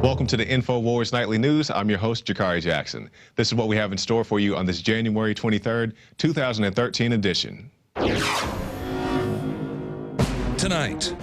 Welcome to the Infowars Nightly News. I'm your host, Jakari Jackson. This is what we have in store for you on this January 23rd, 2013 edition. Tonight,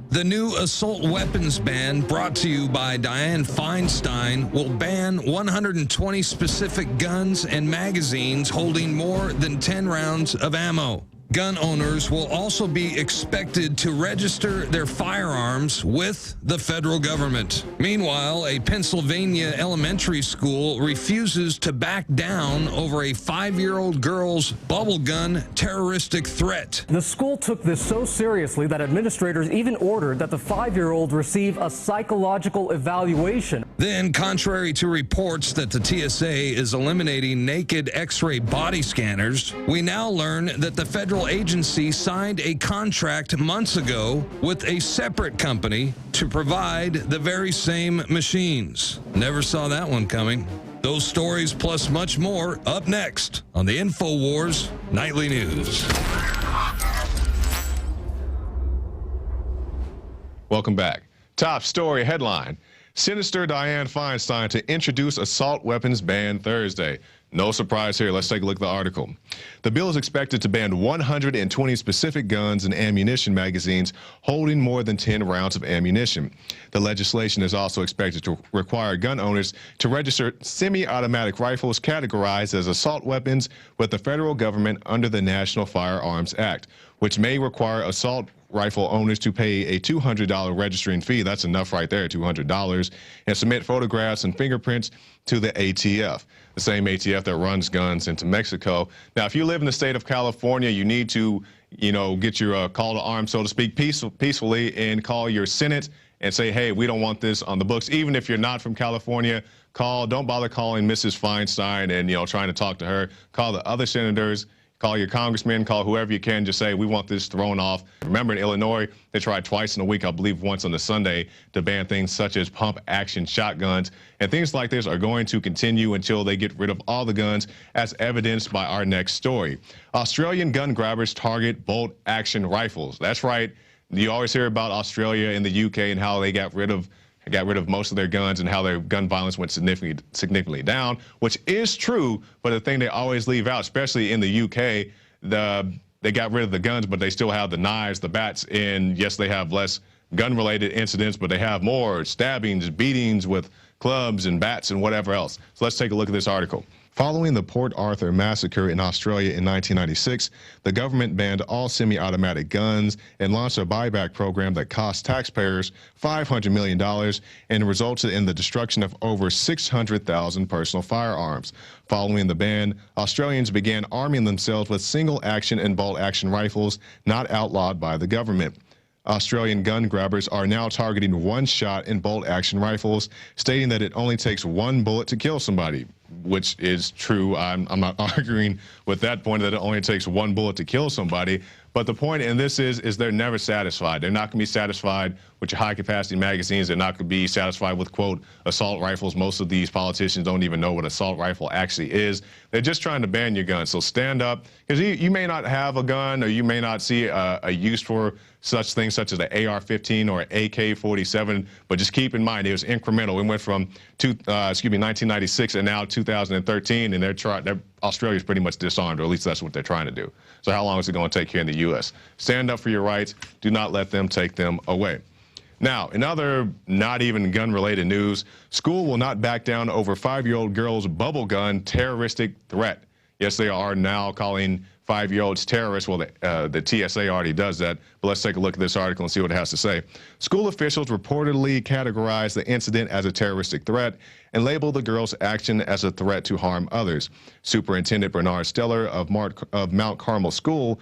the new assault weapons ban brought to you by Dianne Feinstein will ban 120 specific guns and magazines holding more than 10 rounds of ammo. Gun owners will also be expected to register their firearms with the federal government. Meanwhile, a Pennsylvania elementary school refuses to back down over a 5-year-old girl's bubble gun terroristic threat. The school took this so seriously that administrators even ordered that the 5-year-old receive a psychological evaluation. Then, contrary to reports that the TSA is eliminating naked X-ray body scanners, we now learn that the federal agency signed a contract months ago with a separate company to provide the very same machines. Never saw that one coming. Those stories plus much more up next on the Infowars Nightly News. Welcome back. Top story headline: Sinister Dianne Feinstein to introduce assault weapons ban Thursday. No surprise here. Let's take a look at the article. The bill is expected to ban 120 specific guns and ammunition magazines holding more than 10 rounds of ammunition. The legislation is also expected to require gun owners to register semi-automatic rifles categorized as assault weapons with the federal government under the National Firearms Act, which may require assault rifle owners to pay a $200 registering fee. That's enough right there, $200, and submit photographs and fingerprints to the ATF, the same ATF that runs guns into Mexico. Now, if you live in the state of California, you need to, get your call to arms, so to speak, peacefully, and call your Senate and say, hey, we don't want this on the books. Even if you're not from California, don't bother calling Mrs. Feinstein and, trying to talk to her. Call the other senators. Call your congressman, call whoever you can, just say, we want this thrown off. Remember, in Illinois, they tried twice in a week, I believe once on a Sunday, to ban things such as pump-action shotguns. And things like this are going to continue until they get rid of all the guns, as evidenced by our next story. Australian gun grabbers target bolt-action rifles. That's right. You always hear about Australia and the UK and how they got rid of most of their guns and how their gun violence went significantly down, which is true. But the thing they always leave out, especially in the UK, they got rid of the guns, but they still have the knives, the bats, and yes, they have less gun-related incidents, but they have more stabbings, beatings with clubs and bats and whatever else. So let's take a look at this article. Following the Port Arthur massacre in Australia in 1996, the government banned all semi-automatic guns and launched a buyback program that cost taxpayers $500 million and resulted in the destruction of over 600,000 personal firearms. Following the ban, Australians began arming themselves with single-action and bolt-action rifles not outlawed by the government. Australian gun grabbers are now targeting one-shot and bolt-action rifles, stating that it only takes one bullet to kill somebody, which is true. I'm not arguing with that point that it only takes one bullet to kill somebody. But the point in this is they're never satisfied. They're not going to be satisfied with your high-capacity magazines. They're not going to be satisfied with, quote, assault rifles. Most of these politicians don't even know what assault rifle actually is. They're just trying to ban your gun. So stand up, because you may not have a gun, or you may not see a use for such things such as an AR-15 or AK-47, but just keep in mind it was incremental. It went from 1996 and now 2013, and Australia's pretty much disarmed, or at least that's what they're trying to do. So how long is it going to take here in the U.S.? Stand up for your rights. Do not let them take them away. Now, in other not even gun-related news, school will not back down over 5-year-old girl's bubble gun terroristic threat. Yes, they are now calling 5-year-olds terrorists. Well, the TSA already does that. But let's take a look at this article and see what it has to say. School officials reportedly categorized the incident as a terroristic threat and labeled the girl's action as a threat to harm others. Superintendent Bernard Steller of Mount Carmel School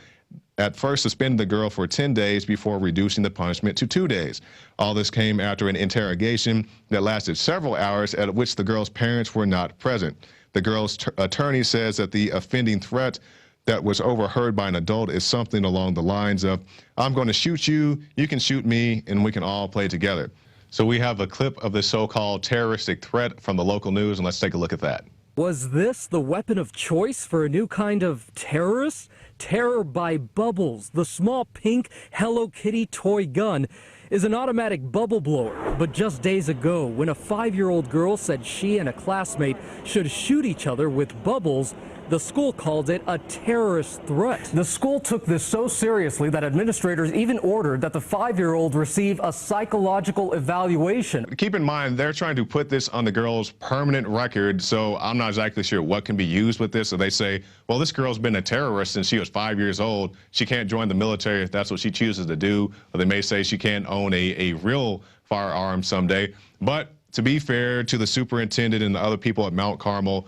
at first suspended the girl for 10 days before reducing the punishment to 2 days. All this came after an interrogation that lasted several hours, at which the girl's parents were not present. The girl's attorney says that the offending threat that was overheard by an adult is something along the lines of, I'm going to shoot you, you can shoot me, and we can all play together. So we have a clip of the so-called terroristic threat from the local news, and let's take a look at that. Was this the weapon of choice for a new kind of terrorist? Terror by Bubbles, the small pink Hello Kitty toy gun. is an automatic bubble blower. But just days ago, when a 5-year-old girl said she and a classmate should shoot each other with bubbles, the school called it a terrorist threat. The school took this so seriously that administrators even ordered that the 5-year-old receive a psychological evaluation. Keep in mind, they're trying to put this on the girl's permanent record, so I'm not exactly sure what can be used with this. So they say, well, this girl's been a terrorist since she was 5 years old. She can't join the military if that's what she chooses to do. Or they may say she can't own a real firearm someday. But to be fair to the superintendent and the other people at Mount Carmel,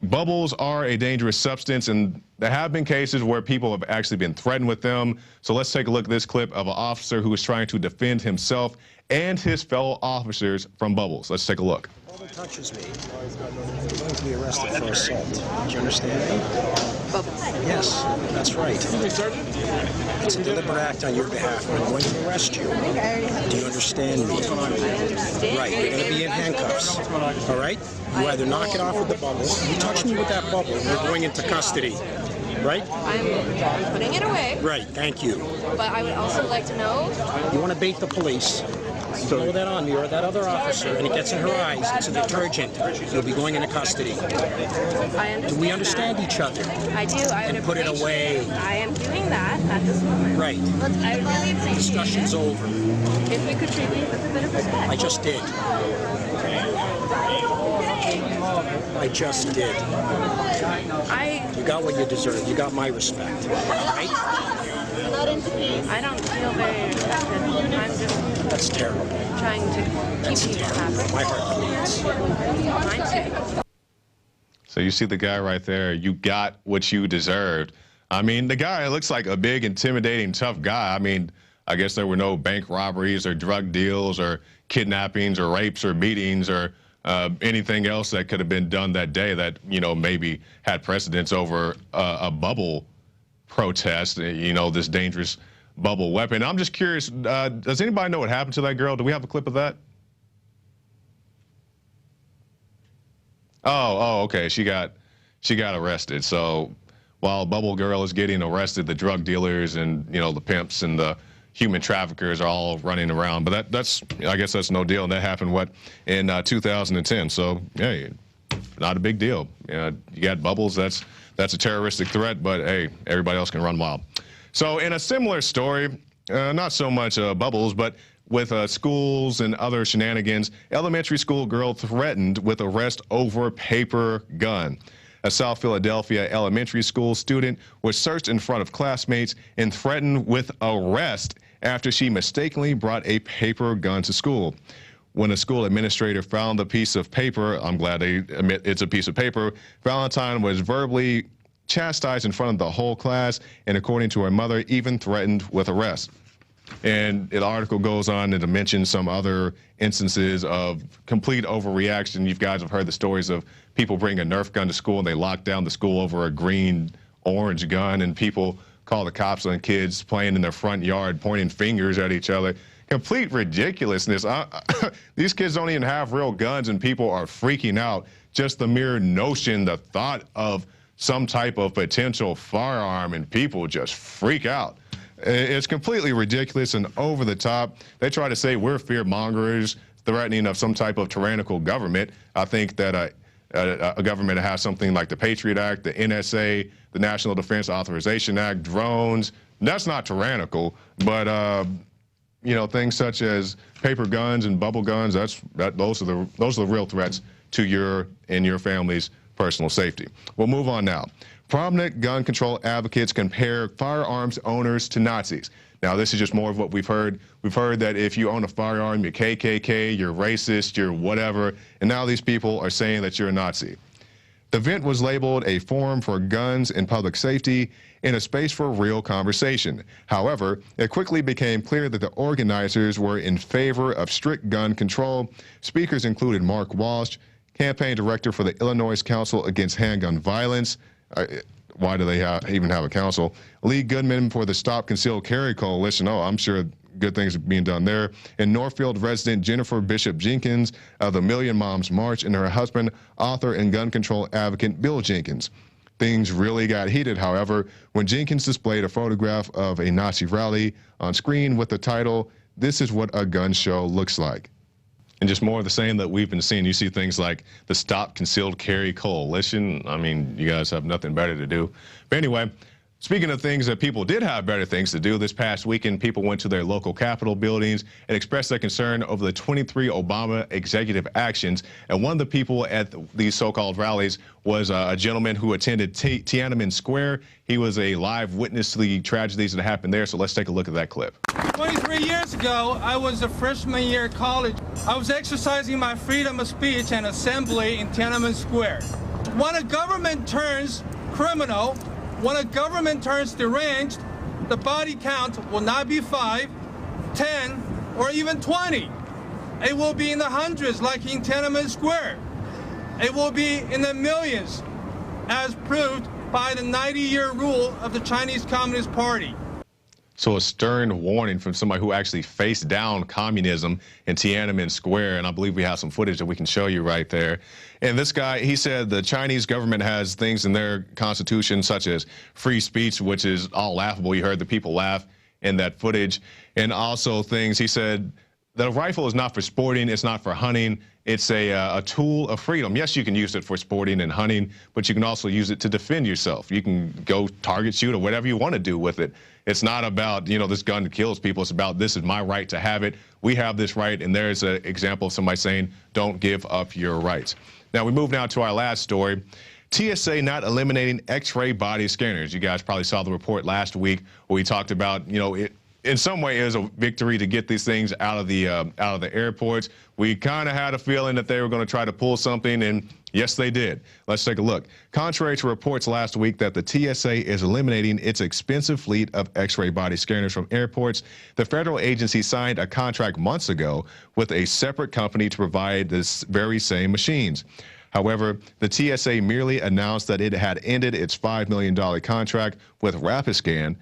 bubbles are a dangerous substance, and there have been cases where people have actually been threatened with them. So let's take a look at this clip of an officer who was trying to defend himself and his fellow officers from bubbles. Let's take a look. Bubble touches me, you're going to be arrested for assault. Do you understand me? Bubbles. Yes, that's right. It's a deliberate act on your behalf. I'm going to arrest you. Do you understand me? Right, you're going to be in handcuffs. All right? You either knock it off with the bubble, you touch me with that bubble, you're going into custody. Right? I'm putting it away. Right, thank you. But I would also like to know. You want to bait the police. You throw that on me or that other officer, and it gets in her eyes. It's a detergent. You'll be going into custody. I understand. Do we understand each other? I do. I would And put it appreciate- away. I am doing that at this moment. Right. I would really appreciate Discussion's it over. if we could treat me with a bit of respect. I just did. I just did. You got what you deserve. You got my respect. Right? I don't feel very respected. I'm just That's terrible. trying to That's keep you terrible. happy. My heart bleeds. Mine too. So you see the guy right there, you got what you deserved. I mean, the guy looks like a big, intimidating, tough guy. I mean, I guess there were no bank robberies or drug deals or kidnappings or rapes or beatings or anything else that could have been done that day that, you know, maybe had precedence over a bubble protest, you know, this dangerous bubble weapon. I'm just curious, does anybody know what happened to that girl? Do we have a clip of that? Oh, okay. She got arrested. So while Bubble Girl is getting arrested, the drug dealers and, you know, the pimps and the human traffickers are all running around. But that's I guess that's no deal. And that happened, what, in 2010. So, yeah, not a big deal. You got Bubbles, that's a terroristic threat, but hey, everybody else can run wild. So in a similar story, not so much Bubbles, but with schools and other shenanigans, elementary school girl threatened with arrest over paper gun. A South Philadelphia elementary school student was searched in front of classmates and threatened with arrest after she mistakenly brought a paper gun to school. When a school administrator found the piece of paper, I'm glad they admit it's a piece of paper, Valentine was verbally chastised in front of the whole class and, according to her mother, even threatened with arrest. And the article goes on to mention some other instances of complete overreaction. You guys have heard the stories of people bringing a Nerf gun to school and they lock down the school over a green-orange gun, and people call the cops on kids playing in their front yard, pointing fingers at each other. Complete ridiculousness. These kids don't even have real guns, and people are freaking out. Just the mere notion, the thought of some type of potential firearm, and people just freak out. It's completely ridiculous and over the top. They try to say we're fear mongers, threatening of some type of tyrannical government. I think that a government that has something like the Patriot Act, the NSA, the National Defense Authorization Act, drones, that's not tyrannical. But you know, things such as paper guns and bubble guns, those are the real threats to your and your family's personal safety. We'll move on now. Prominent gun control advocates compare firearms owners to Nazis. Now, this is just more of what we've heard. We've heard that if you own a firearm, you're KKK, you're racist, you're whatever, and now these people are saying that you're a Nazi. The event was labeled a forum for guns and public safety and a space for real conversation. However, it quickly became clear that the organizers were in favor of strict gun control. Speakers included Mark Walsh, campaign director for the Illinois Council Against Handgun Violence. Why do they even have a council? Lee Goodman for the Stop Concealed Carry Coalition. Oh, I'm sure good things are being done there. And Northfield resident Jennifer Bishop Jenkins of the Million Moms March, and her husband, author and gun control advocate Bill Jenkins. Things really got heated, however, when Jenkins displayed a photograph of a Nazi rally on screen with the title, this is what a gun show looks like. And just more of the same that we've been seeing. You see things like the Stop Concealed Carry Coalition. I mean, you guys have nothing better to do. But anyway, speaking of things that people did have better things to do, this past weekend, people went to their local Capitol buildings and expressed their concern over the 23 Obama executive actions. And one of the people at these so-called rallies was a gentleman who attended Tiananmen Square. He was a live witness to the tragedies that happened there. So let's take a look at that clip. 23 years ago, I was a freshman year at college. I was exercising my freedom of speech and assembly in Tiananmen Square. When a government turns criminal, when a government turns deranged, the body count will not be 5, 10, or even 20. It will be in the hundreds, like in Tiananmen Square. It will be in the millions, as proved by the 90-year rule of the Chinese Communist Party. So a stern warning from somebody who actually faced down communism in Tiananmen Square. And I believe we have some footage that we can show you right there. And this guy, he said the Chinese government has things in their constitution such as free speech, which is all laughable. You heard the people laugh in that footage. And also things, he said, the rifle is not for sporting, it's not for hunting, it's a tool of freedom. Yes, you can use it for sporting and hunting, but you can also use it to defend yourself. You can go target shoot or whatever you want to do with it. It's not about, you know, this gun kills people. It's about, this is my right to have it. We have this right, and there's an example of somebody saying, don't give up your rights. Now, we move now to our last story. TSA not eliminating X-ray body scanners. You guys probably saw the report last week where we talked about, you know, in some way it was a victory to get these things out of the airports. We kind of had a feeling that they were going to try to pull something, and yes, they did. Let's take a look. Contrary to reports last week that the TSA is eliminating its expensive fleet of X-ray body scanners from airports, the federal agency signed a contract months ago with a separate company to provide this very same machines. However, the TSA merely announced that it had ended its $5 million contract with Rapiscan,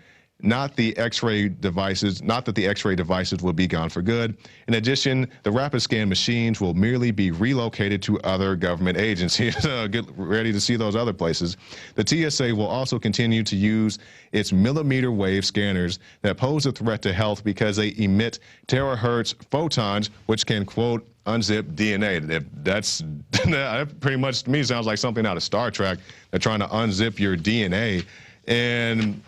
not the X-ray devices, not that the X-ray devices will be gone for good. In addition, the Rapiscan machines will merely be relocated to other government agencies. Get ready to see those other places. The TSA will also continue to use its millimeter wave scanners that pose a threat to health because they emit terahertz photons, which can, quote, unzip DNA. That's that pretty much to me sounds like something out of Star Trek. They're trying to unzip your DNA. And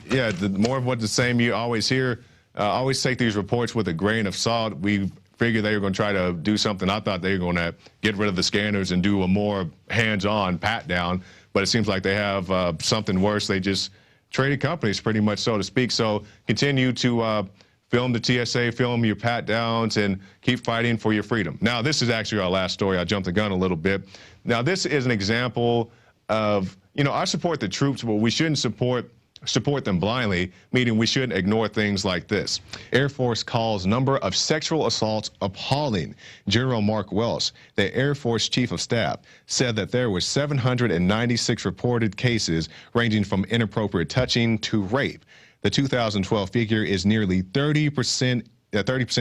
yeah, the more of what the same you always hear. Always take these reports with a grain of salt. We figured they were going to try to do something. I thought they were going to get rid of the scanners and do a more hands-on pat down, but it seems like they have something worse. They just traded companies pretty much, so to speak. So continue to film the TSA, film your pat downs, and keep fighting for your freedom. Now, this is actually our last story. I jumped the gun a little bit. Now, this is an example of, you know, I support the troops, but we shouldn't support them blindly, meaning we shouldn't ignore things like this. Air Force calls number of sexual assaults appalling. General Mark Welsh, the Air Force Chief of Staff, said that there were 796 reported cases ranging from inappropriate touching to rape. The 2012 figure is nearly 30%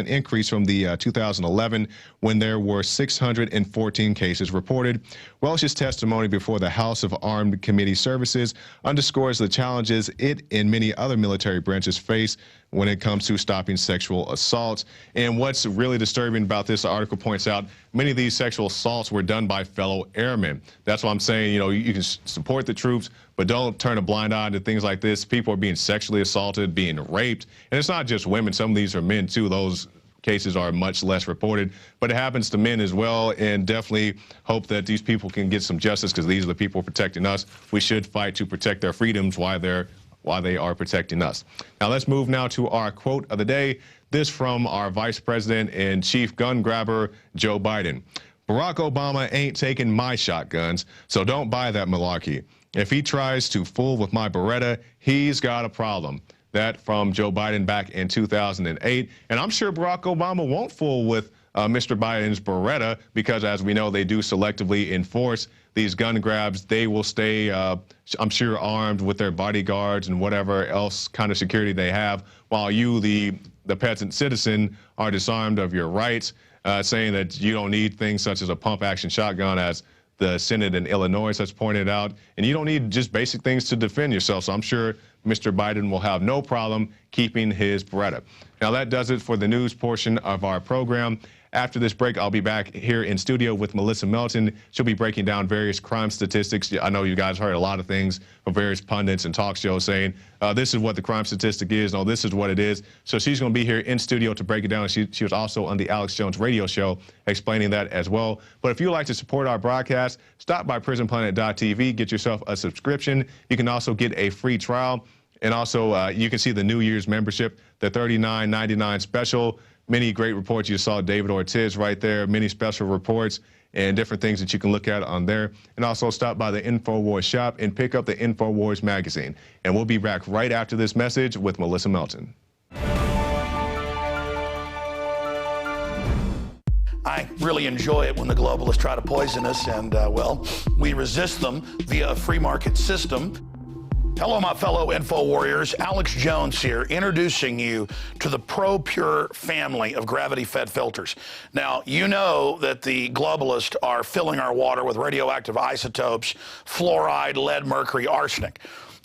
increase from the 2011 when there were 614 cases reported. Welsh's testimony before the House of Armed Committee Services underscores the challenges it and many other military branches face when it comes to stopping sexual assaults. And what's really disturbing about this, the article points out, many of these sexual assaults were done by fellow airmen. That's why I'm saying, you know, you can support the troops, but don't turn a blind eye to things like this. People are being sexually assaulted, being raped. And it's not just women. Some of these are men, too. Those cases are much less reported. But it happens to men as well. And definitely hope that these people can get some justice, because these are the people protecting us. We should fight to protect their freedoms while they are protecting us. Now, let's move now to our quote of the day. This from our Vice President and Chief Gun Grabber, Joe Biden. Barack Obama ain't taking my shotguns, so don't buy that malarkey. If he tries to fool with my Beretta, he's got a problem. That from Joe Biden back in 2008. And I'm sure Barack Obama won't fool with Mr. Biden's Beretta, because as we know, they do selectively enforce these gun grabs. They will stay, I'm sure, armed with their bodyguards and whatever else kind of security they have, while you, the peasant citizen, are disarmed of your rights, saying that you don't need things such as a pump-action shotgun, as the Senate in Illinois has pointed out, and you don't need just basic things to defend yourself. So I'm sure Mr. Biden will have no problem keeping his Beretta. Now, that does it for the news portion of our program. After this break, I'll be back here in studio with Melissa Melton. She'll be breaking down various crime statistics. I know you guys heard a lot of things from various pundits and talk shows saying, this is what the crime statistic is. No, this is what it is. So she's going to be here in studio to break it down. She was also on the Alex Jones radio show explaining that as well. But if you'd like to support our broadcast, stop by prisonplanet.tv, get yourself a subscription. You can also get a free trial. And also, you can see the New Year's membership, the $39.99 special. Many great reports. You saw David Ortiz right there, many special reports and different things that you can look at on there. And also stop by the Infowars shop and pick up the Infowars magazine. And we'll be back right after this message with Melissa Melton. I really enjoy it when the globalists try to poison us, and, well, we resist them via a free market system. Hello, my fellow Info Warriors. Alex Jones here, introducing you to the ProPure family of gravity-fed filters. Now, you know that the globalists are filling our water with radioactive isotopes, fluoride, lead, mercury, arsenic.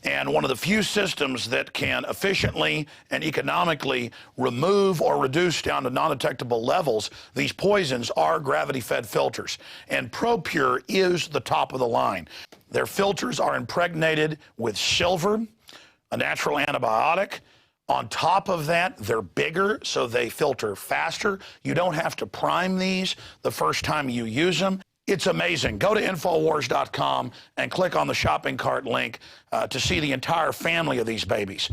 And one of the few systems that can efficiently and economically remove or reduce down to non-detectable levels these poisons are gravity-fed filters. And ProPure is the top of the line. Their filters are impregnated with silver, a natural antibiotic. On top of that, they're bigger, so they filter faster. You don't have to prime these the first time you use them. It's amazing. Go to Infowars.com and click on the shopping cart link to see the entire family of these babies.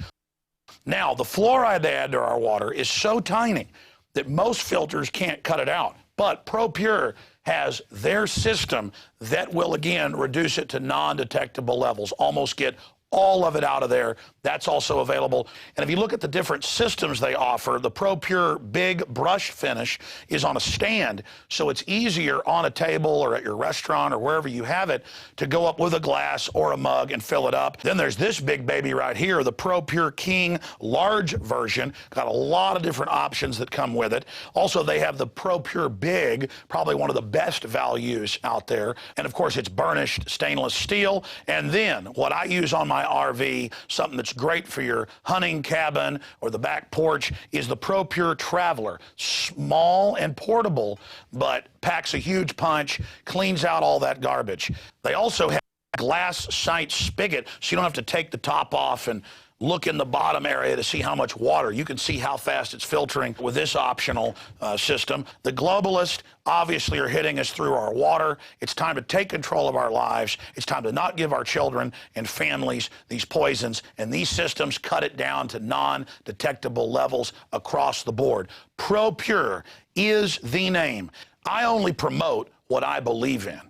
Now, the fluoride they add to our water is so tiny that most filters can't cut it out. But ProPure has their system that will, again, reduce it to non-detectable levels, almost get all of it out of there. That's also available. And if you look at the different systems they offer, the ProPure Big Brush Finish is on a stand, so it's easier on a table or at your restaurant or wherever you have it to go up with a glass or a mug and fill it up. Then there's this big baby right here, the ProPure King large version. Got a lot of different options that come with it. Also, they have the ProPure Big, probably one of the best values out there. And of course, it's burnished stainless steel. And then what I use on my RV, something that's great for your hunting cabin or the back porch, is the ProPure Traveler. Small and portable, but packs a huge punch, cleans out all that garbage. They also have a glass sight spigot, so you don't have to take the top off and look in the bottom area to see how much water. You can see how fast it's filtering with this optional system. The globalists obviously are hitting us through our water. It's time to take control of our lives. It's time to not give our children and families these poisons, and these systems cut it down to non-detectable levels across the board. ProPure is the name. I only promote what I believe in.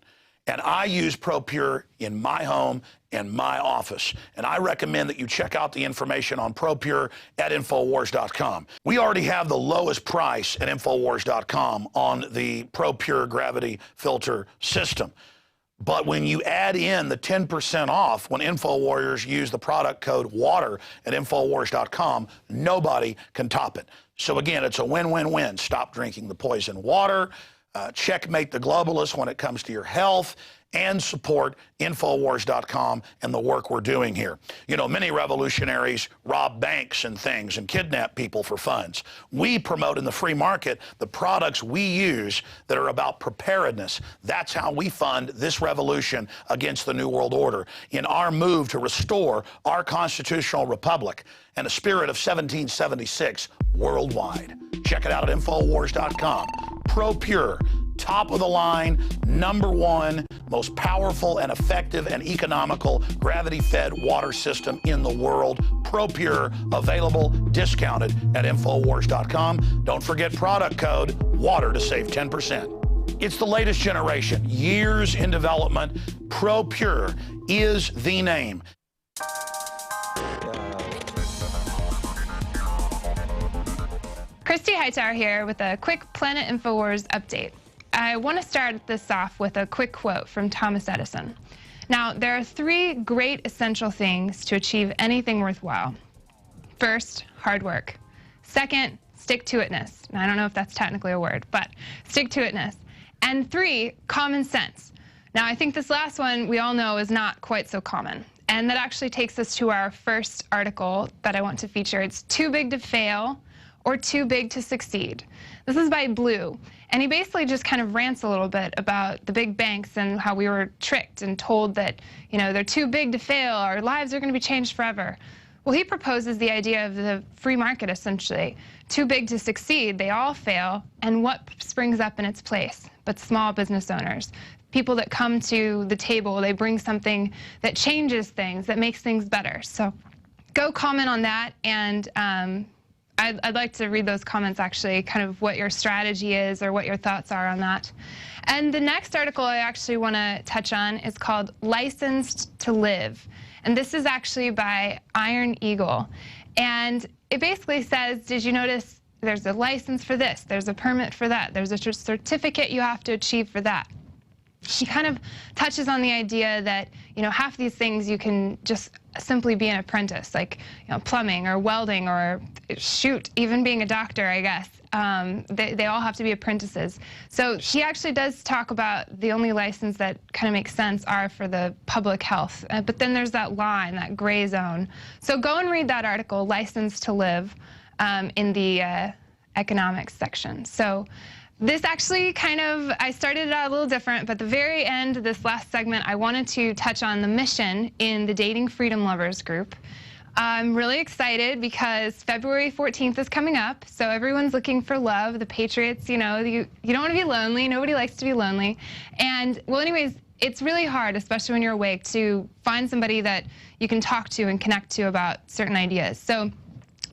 And I use ProPure in my home and my office. And I recommend that you check out the information on ProPure at Infowars.com. We already have the lowest price at Infowars.com on the ProPure gravity filter system. But when you add in the 10% off when InfoWarriors use the product code WATER at Infowars.com, nobody can top it. So again, it's a win-win-win. Stop drinking the poison water. Checkmate the globalists when it comes to your health, and support Infowars.com and the work we're doing here. You know, many revolutionaries rob banks and things and kidnap people for funds. We promote in the free market the products we use that are about preparedness. That's how we fund this revolution against the New World Order in our move to restore our constitutional republic and a spirit of 1776 worldwide. Check it out at Infowars.com. ProPure, top of the line, #1, most powerful and effective and economical gravity-fed water system in the world. ProPure, available, discounted at Infowars.com. Don't forget product code WATER to save 10%. It's the latest generation, years in development. ProPure is the name. Christy Hightower here with a quick Planet Infowars update. I want to start this off with a quick quote from Thomas Edison. Now, there are 3 great essential things to achieve anything worthwhile. First, hard work. Second, stick-to-itness. Now, I don't know if that's technically a word, but stick-to-itness. And 3, common sense. Now, I think this last one we all know is not quite so common. And that actually takes us to our first article that I want to feature. It's Too Big to Fail or Too Big to Succeed. This is by Blue. And he basically just kind of rants a little bit about the big banks and how we were tricked and told that, you know, they're too big to fail, our lives are going to be changed forever. Well, he proposes the idea of the free market, essentially. Too big to succeed, they all fail, and what springs up in its place? But small business owners. People that come to the table, they bring something that changes things, that makes things better. So go comment on that, and I'd like to read those comments, actually, kind of what your strategy is or what your thoughts are on that. And the next article I actually want to touch on is called Licensed to Live. And this is actually by Iron Eagle. And it basically says, did you notice there's a license for this, there's a permit for that, there's a certificate you have to achieve for that. He kind of touches on the idea that, you know, half these things you can just simply be an apprentice, like, you know, plumbing or welding or shoot, even being a doctor, I guess. They all have to be apprentices. So he actually does talk about the only license that kind of makes sense are for the public health. But then there's that line, that gray zone. So go and read that article, License to Live, in the economics section. So this actually kind of, I started it out a little different, but the very end, this last segment, I wanted to touch on the mission in the Dating Freedom Lovers group. I'm really excited because February 14th is coming up, so everyone's looking for love. The Patriots, you know, you don't want to be lonely. Nobody likes to be lonely. And, well, anyways, it's really hard, especially when you're awake, to find somebody that you can talk to and connect to about certain ideas. So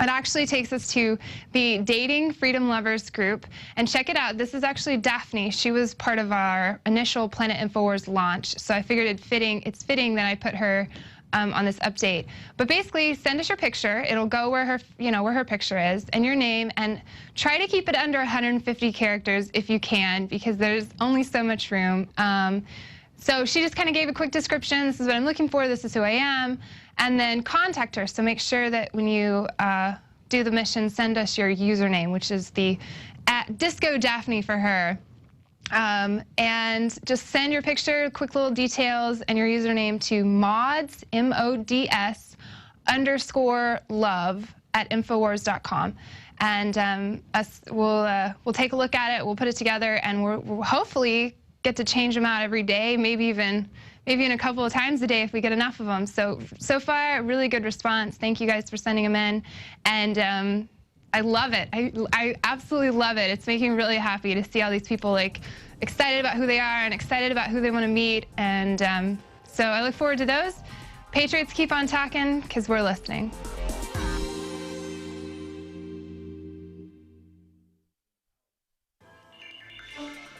it actually takes us to the Dating Freedom Lovers group, and check it out. This is actually Daphne. She was part of our initial Planet Infowars launch, so I figured it's fitting that I put her on this update. But basically, send us your picture. It'll go where her, where her picture is, and your name, and try to keep it under 150 characters if you can, because there's only so much room. So she just kind of gave a quick description. This is what I'm looking for. This is who I am. And then contact her. So make sure that when you do the mission, send us your username, which is the @DiscoDaphne for her. And just send your picture, quick little details, and your username to mods, M-O-D-S, _love @Infowars.com. And we'll take a look at it, we'll put it together, and we'll hopefully get to change them out every day, maybe even a couple of times a day if we get enough of them. So far, really good response. Thank you guys for sending them in. And I love it. I absolutely love it. It's making me really happy to see all these people excited about who they are and excited about who they want to meet. And so I look forward to those. Patriots, keep on talking, because we're listening.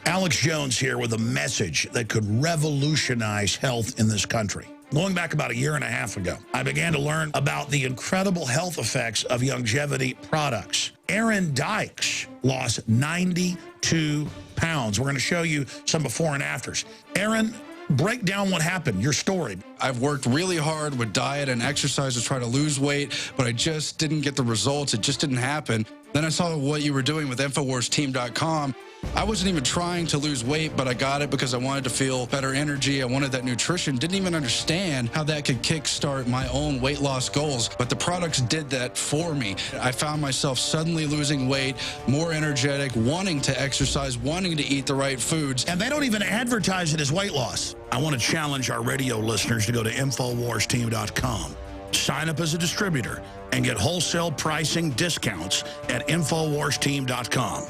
Alex Jones here with a message that could revolutionize health in this country. Going back about a year and a half ago, I began to learn about the incredible health effects of longevity products. Aaron Dykes lost 92 pounds. We're going to show you some before and afters. Aaron, break down what happened, your story. I've worked really hard with diet and exercise to try to lose weight, but I just didn't get the results. It just didn't happen. Then I saw what you were doing with InfoWarsTeam.com. I wasn't even trying to lose weight, but I got it because I wanted to feel better energy. I wanted that nutrition. Didn't even understand how that could kickstart my own weight loss goals, but the products did that for me. I found myself suddenly losing weight, more energetic, wanting to exercise, wanting to eat the right foods. And they don't even advertise it as weight loss. I want to challenge our radio listeners to go to InfoWarsTeam.com. Sign up as a distributor and get wholesale pricing discounts at InfoWarsTeam.com.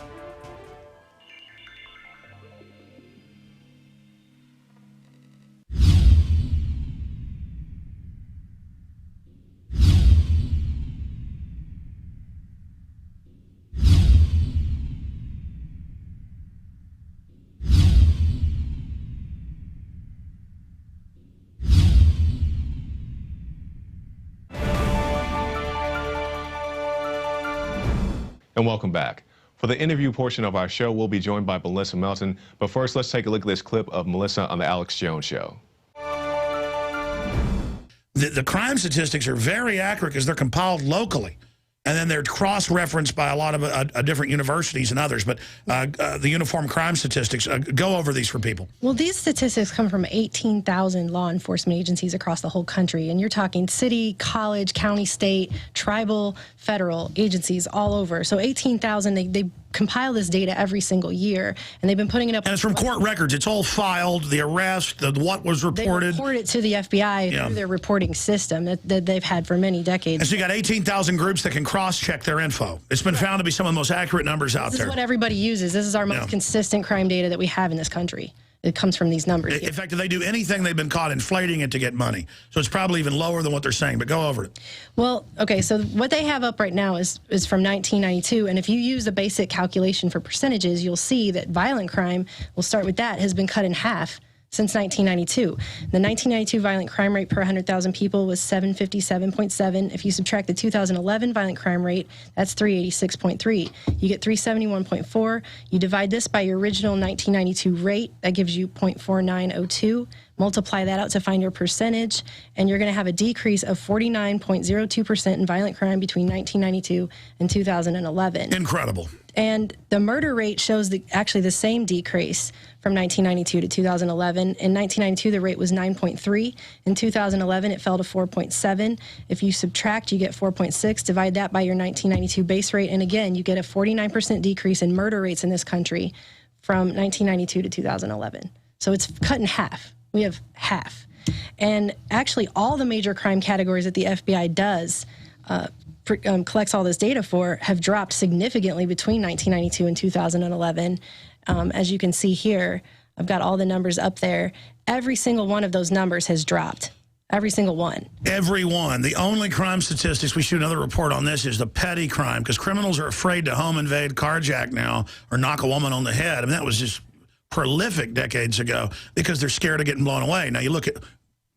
And welcome back. For the interview portion of our show, we'll be joined by Melissa Melton. But first, let's take a look at this clip of Melissa on the Alex Jones Show. The crime statistics are very accurate because they're compiled locally. and then they're cross-referenced by a lot of different universities and others. But the uniform crime statistics, go over these for people. Well, these statistics come from 18,000 law enforcement agencies across the whole country. And you're talking city, college, county, state, tribal, federal agencies all over. So 18,000, they compile this data every single year, and they've been putting it up. And it's from court records. It's all filed, the arrest, what was reported. They report it to the FBI through their reporting system that they've had for many decades. And so you got 18,000 groups that can cross-check their info. It's been found to be some of the most accurate numbers out there. This is what everybody uses. This is our most consistent crime data that we have in this country. It comes from these numbers. In fact, if they do anything, they've been caught inflating it to get money. So it's probably even lower than what they're saying, but go over it. Well, okay, so what they have up right now is from 1992, and if you use the basic calculation for percentages, you'll see that violent crime, we'll start with that, has been cut in half since 1992. The 1992 violent crime rate per 100,000 people was 757.7. If you subtract the 2011 violent crime rate, that's 386.3. You get 371.4. You divide this by your original 1992 rate, that gives you 0.4902. Multiply that out to find your percentage, and you're going to have a decrease of 49.02% in violent crime between 1992 and 2011. Incredible. And the murder rate shows actually the same decrease from 1992 to 2011. In 1992, the rate was 9.3. In 2011, it fell to 4.7. If you subtract, you get 4.6. Divide that by your 1992 base rate, and again, you get a 49% decrease in murder rates in this country from 1992 to 2011. So it's cut in half. We have half. And actually, all the major crime categories that the FBI does collects all this data for have dropped significantly between 1992 and 2011. As you can see here, I've got all the numbers up there. Every single one of those numbers has dropped. Every single one. Every one. The only crime statistics, we should do another report on this, is the petty crime, because criminals are afraid to home invade, carjack now, or knock a woman on the head. I mean, that was just prolific decades ago because they're scared of getting blown away. Now, you look at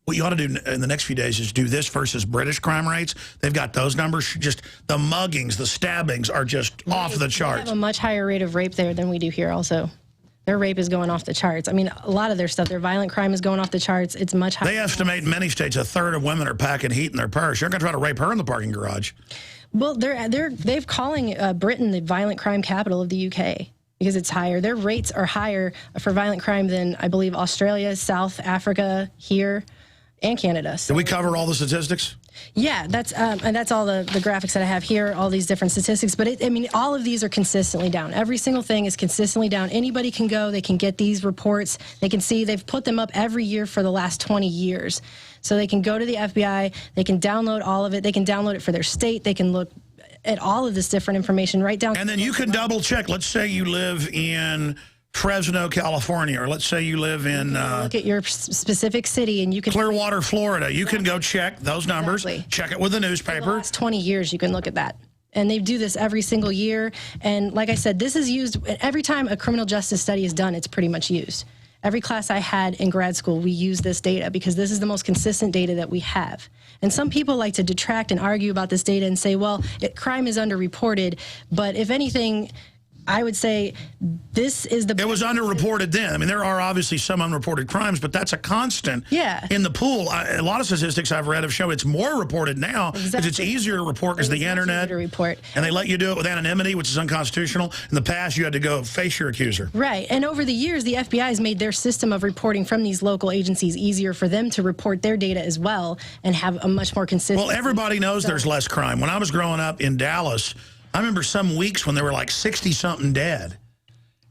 what you ought to do in the next few days is do this versus British crime rates. They've got those numbers. Just the muggings, the stabbings are just off the charts. They have a much higher rate of rape there than we do here also. Their rape is going off the charts. I mean, a lot of their stuff, their violent crime is going off the charts. It's much higher. They estimate in many states a third of women are packing heat in their purse. You're not going to try to rape her in the parking garage. Well, they've calling Britain the violent crime capital of the UK. Because it's higher. Their rates are higher for violent crime than, I believe, Australia, South Africa, here, and Canada. So, did we cover all the statistics? Yeah, that's all the graphics that I have here, all these different statistics. But, I mean, all of these are consistently down. Every single thing is consistently down. Anybody can go. They can get these reports. They can see they've put them up every year for the last 20 years. So they can go to the FBI. They can download all of it. They can download it for their state. They can look at all of this different information right down. And then you can double check. Let's say you live in Fresno, California, or let's say you live in look at your specific city, and you can Clearwater, Florida. You can go check those numbers. Check it with the newspaper. For the last 20 years, you can look at that. And they do this every single year. And like I said, this is used every time a criminal justice study is done. It's pretty much used. Every class I had in grad school, we use this data because this is the most consistent data that we have. And some people like to detract and argue about this data and say, well, crime is underreported. But if anything, I would say this is the... It was underreported then. I mean, there are obviously some unreported crimes, but that's a constant in the pool. A lot of statistics I've read have shown it's more reported now because it's easier to report because the internet. And they let you do it with anonymity, which is unconstitutional. In the past, you had to go face your accuser. Right. And over the years, the FBI has made their system of reporting from these local agencies easier for them to report their data as well and have a much more consistent... Well, everybody knows there's less crime. When I was growing up in Dallas, I remember some weeks when there were like 60-something dead.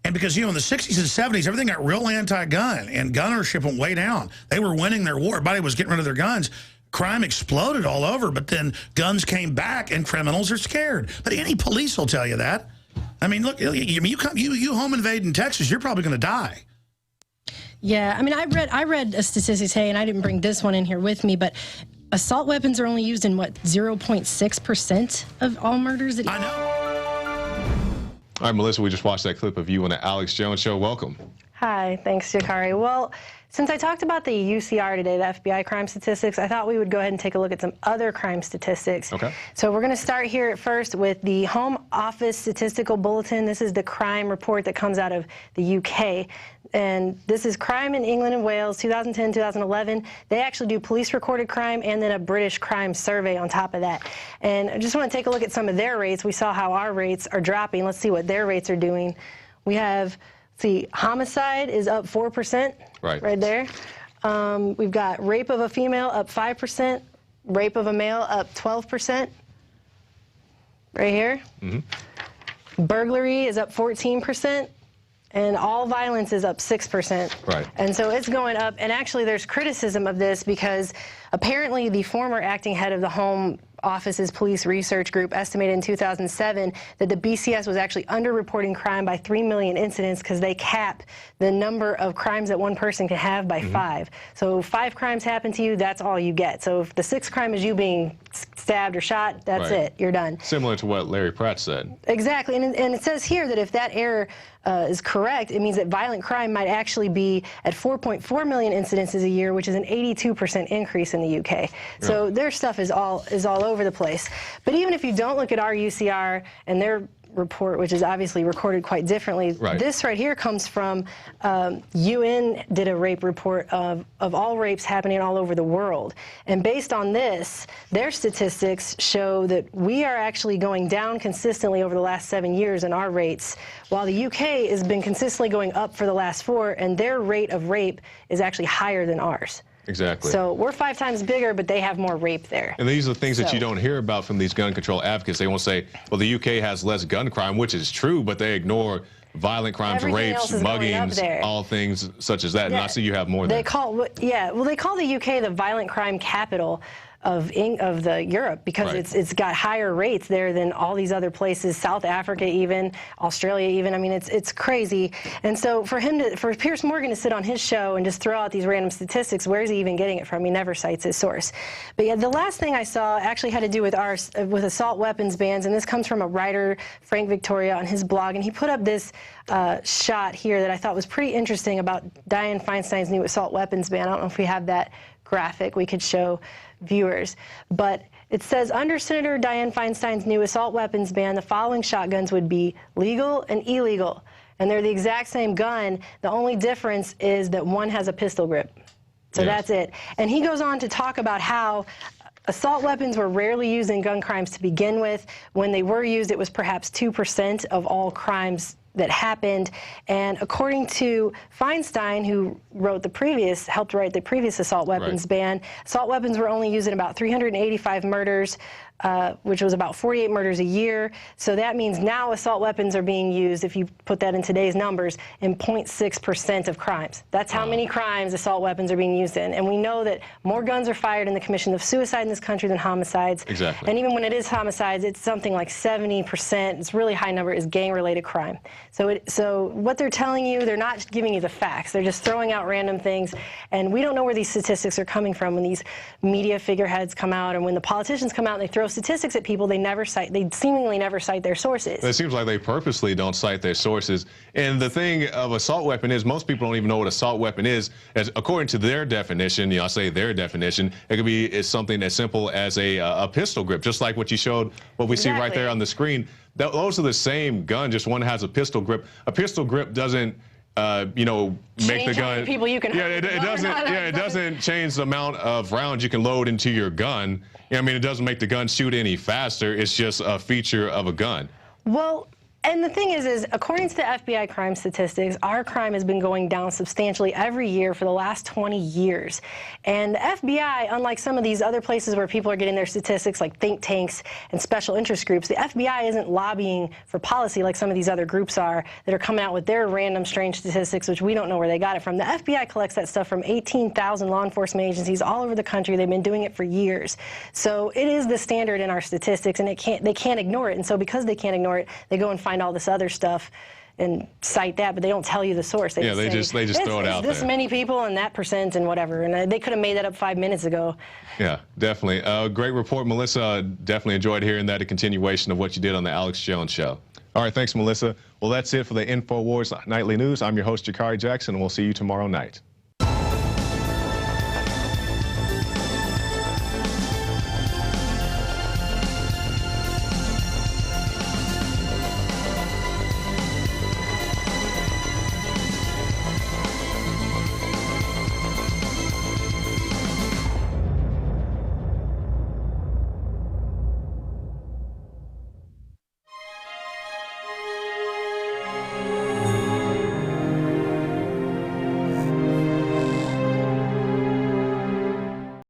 And because, you know, in the 60s and 70s, everything got real anti-gun, and gun ownership went way down. They were winning their war. Everybody was getting rid of their guns. Crime exploded all over, but then guns came back, and criminals are scared. But any police will tell you that. I mean, look, you home invade in Texas, you're probably going to die. Yeah, I mean, I read a statistic today, and I didn't bring this one in here with me, but assault weapons are only used in, what, 0.6% of all murders? I know. All right, Melissa, we just watched that clip of you on the Alex Jones Show. Welcome. Hi, thanks, Jakari. Well, since I talked about the UCR today, the FBI crime statistics, I thought we would go ahead and take a look at some other crime statistics. Okay. So we're going to start here at first with the Home Office Statistical Bulletin. This is the crime report that comes out of the UK. And this is crime in England and Wales, 2010, 2011. They actually do police recorded crime and then a British crime survey on top of that. And I just want to take a look at some of their rates. We saw how our rates are dropping. Let's see what their rates are doing. We have... See, homicide is up 4%, right there. We've got rape of a female up 5%, rape of a male up 12%, right here. Burglary is up 14%, and all violence is up 6%. Right. And so it's going up, and actually there's criticism of this because apparently the former acting head of the Home Office's police research group estimated in 2007 that the BCS was actually underreporting crime by 3 million incidents because they cap the number of crimes that one person can have by 5. So 5 crimes happen to you, that's all you get. So if the 6th crime is you being stabbed or shot, that's it, you're done. Similar to what Larry Pratt said. Exactly, and it says here that if that error is correct, it means that violent crime might actually be at 4.4 million incidences a year, which is an 82% increase in the UK. So their stuff is all over the place. But even if you don't look at our UCR and their report, which is obviously recorded quite differently, this right here comes from UN did a rape report of all rapes happening all over the world. And based on this, their statistics show that we are actually going down consistently over the last 7 years in our rates, while the UK has been consistently going up for the last 4, and their rate of rape is actually higher than ours. Exactly. So we're 5 times bigger, but they have more rape there. And these are the things that you don't hear about from these gun control advocates. They won't say, well, the UK has less gun crime, which is true, but they ignore violent crimes, rapes, muggings, all things such as that. And I see you have more than that. They call the UK the violent crime capital of the Europe because it's got higher rates there than all these other places, South Africa even, Australia even. I mean, it's crazy. And so for Piers Morgan to sit on his show and just throw out these random statistics, where is he even getting it from? He never cites his source. But yeah, the last thing I saw actually had to do with assault weapons bans, and this comes from a writer, Frank Victoria, on his blog, and he put up this shot here that I thought was pretty interesting about Dianne Feinstein's new assault weapons ban. I don't know if we have that graphic we could show viewers, but it says under Senator Dianne Feinstein's new assault weapons ban, the following shotguns would be legal and illegal, and they're the exact same gun. The only difference is that one has a pistol grip. So that's it. And he goes on to talk about how assault weapons were rarely used in gun crimes to begin with. When they were used, it was perhaps 2% of all crimes that happened. And according to Feinstein, who helped write the previous assault weapons ban, assault weapons were only used in about 385 murders, which was about 48 murders a year. So that means now assault weapons are being used, if you put that in today's numbers, in 0.6% of crimes. That's how many crimes assault weapons are being used in. And we know that more guns are fired in the commission of suicide in this country than homicides. Exactly. And even when it is homicides, it's something like 70%. It's a really high number is gang-related crime. So what they're telling you, they're not giving you the facts. They're just throwing out random things. And we don't know where these statistics are coming from when these media figureheads come out and when the politicians come out and they throw statistics at people, they seemingly never cite their sources. It seems like they purposely don't cite their sources. And the thing of assault weapon is most people don't even know what assault weapon is. As according to their definition, I say their definition, it could be something as simple as a pistol grip, just like what you showed, what we see right there on the screen. Those are the same gun, just one has a pistol grip. A pistol grip doesn't make the gun. People you can it doesn't change the amount of rounds you can load into your gun. I mean, it doesn't make the gun shoot any faster. It's just a feature of a gun. Well, and the thing is according to the FBI crime statistics, our crime has been going down substantially every year for the last 20 years. And the FBI, unlike some of these other places where people are getting their statistics like think tanks and special interest groups, the FBI isn't lobbying for policy like some of these other groups are that are coming out with their random strange statistics, which we don't know where they got it from. The FBI collects that stuff from 18,000 law enforcement agencies all over the country. They've been doing it for years. So it is the standard in our statistics, and they can't ignore it. And so because they can't ignore it, they go and find all this other stuff and cite that, but they don't tell you the source. They just throw it out there. This many people and that percent and whatever, and they could have made that up 5 minutes ago. Yeah, definitely. Great report, Melissa. Definitely enjoyed hearing that, a continuation of what you did on the Alex Jones Show. All right, thanks, Melissa. Well, that's it for the Infowars Nightly News. I'm your host, Jakari Jackson, and we'll see you tomorrow night.